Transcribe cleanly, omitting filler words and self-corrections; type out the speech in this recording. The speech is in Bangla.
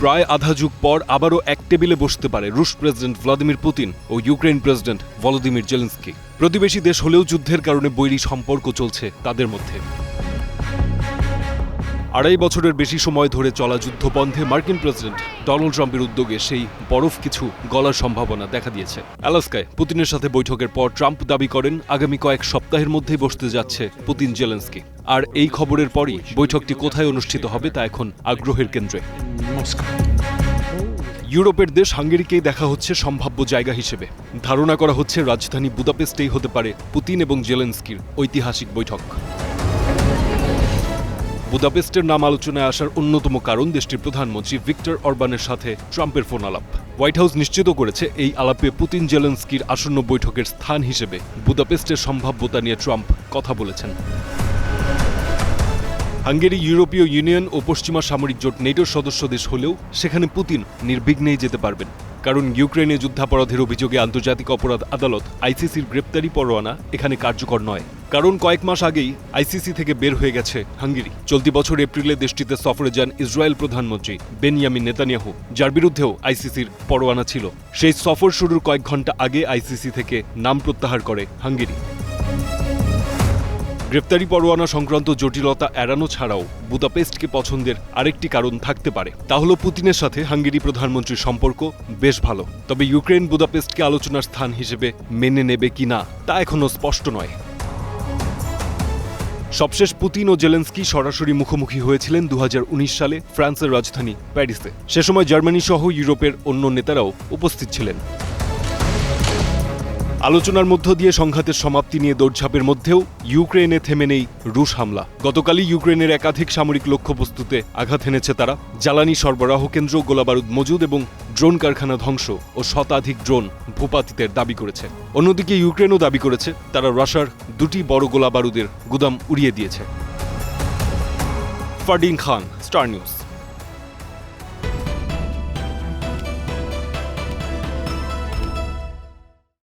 প্রায় আধা যুগ পর আবারও এক টেবিলে বসতে পারে রুশ প্রেসিডেন্ট ভ্লাদিমির পুতিন ও ইউক্রেন প্রেসিডেন্ট ভলোদিমির জেলেনস্কি। প্রতিবেশী দেশ হলেও যুদ্ধের কারণে বৈরী সম্পর্ক চলছে তাদের মধ্যে। 2.5 বছরের বেশি সময় ধরে চলা যুদ্ধ বন্ধে মার্কিন প্রেসিডেন্ট ডোনাল্ড ট্রাম্পের উদ্যোগে সেই বরফ কিছু গলার সম্ভাবনা দেখা দিয়েছে। আলাস্কায় পুতিনের সাথে বৈঠকের পর ট্রাম্প দাবি করেন আগামী কয়েক সপ্তাহের মধ্যেই বসতে যাচ্ছে পুতিন জেলেনস্কি। আর এই খবরের পরই বৈঠকটি কোথায় অনুষ্ঠিত হবে তা এখন আগ্রহের কেন্দ্রে। ইউরোপের দেশ হাঙ্গেরিকেই দেখা হচ্ছে সম্ভাব্য জায়গা হিসেবে। ধারণা করা হচ্ছে রাজধানী বুদাপেস্টেই হতে পারে পুতিন এবং জেলেনস্কির ঐতিহাসিক বৈঠক। বুদাপেস্টের নাম আলোচনায় আসার অন্যতম কারণ দেশটির প্রধানমন্ত্রী ভিক্টর অরবানের সাথে ট্রাম্পের ফোন আলাপ। হোয়াইট হাউস নিশ্চিত করেছে এই আলাপে পুতিন জেলেনস্কির আসন্ন বৈঠকের স্থান হিসেবে বুদাপেস্টের সম্ভাব্যতা নিয়ে ট্রাম্প কথা বলেছেন। হাঙ্গেরি ইউরোপীয় ইউনিয়ন ও পশ্চিমা সামরিক জোট নেটোর সদস্য দেশ হলেও সেখানে পুতিন নির্বিঘ্নেই যেতে পারবেন, কারণ ইউক্রেনে যুদ্ধাপরাধের অভিযোগে আন্তর্জাতিক অপরাধ আদালত আইসিসির গ্রেপ্তারি পরোয়ানা এখানে কার্যকর নয়, কারণ কয়েক মাস আগেই আইসিসি থেকে বের হয়ে গেছে হাঙ্গেরি। চলতি বছর এপ্রিলে দেশটিতে সফরে যান ইসরায়েল প্রধানমন্ত্রী বেনিয়ামিন নেতানিয়াহু, যার বিরুদ্ধেও আইসিসির পরোয়ানা ছিল। সেই সফর শুরুর কয়েক ঘন্টা আগে আইসিসি থেকে নাম প্রত্যাহার করে হাঙ্গেরি। গ্রেপ্তারি পরোয়ানা সংক্রান্ত জটিলতা এড়ানো ছাড়াও বুদাপেস্টকে পছন্দের আরেকটি কারণ থাকতে পারে, তা হল পুতিনের সাথে হাঙ্গেরি প্রধানমন্ত্রীর সম্পর্ক বেশ ভালো। তবে ইউক্রেন বুদাপেস্টকে আলোচনার স্থান হিসেবে মেনে নেবে কিনা তা এখনও স্পষ্ট নয়। সবশেষ পুতিন ও জেলেনস্কি সরাসরি মুখোমুখি হয়েছিলেন 2019 সালে ফ্রান্সের রাজধানী প্যারিসে। সে সময় জার্মানি সহ ইউরোপের অন্য নেতারাও উপস্থিত ছিলেন। আলোচনার মধ্য দিয়ে সংঘাতের সমাপ্তি নিয়ে দৌড়ঝাঁপের মধ্যেও ইউক্রেনে থেমে নেই রুশ হামলা। গতকালই ইউক্রেনের একাধিক সামরিক লক্ষ্যবস্তুতে আঘাত এনেছে তারা। জ্বালানি সরবরাহ কেন্দ্র, গোলাবারুদ মজুদ এবং ড্রোন কারখানা ধ্বংস ও শতাধিক ড্রোন ভূপাতিতের দাবি করেছে। অন্যদিকে ইউক্রেনও দাবি করেছে তারা রাশিয়ার 2টি বড় গোলাবারুদের গুদাম উড়িয়ে দিয়েছে। ফারদিন খান, স্টার নিউজ।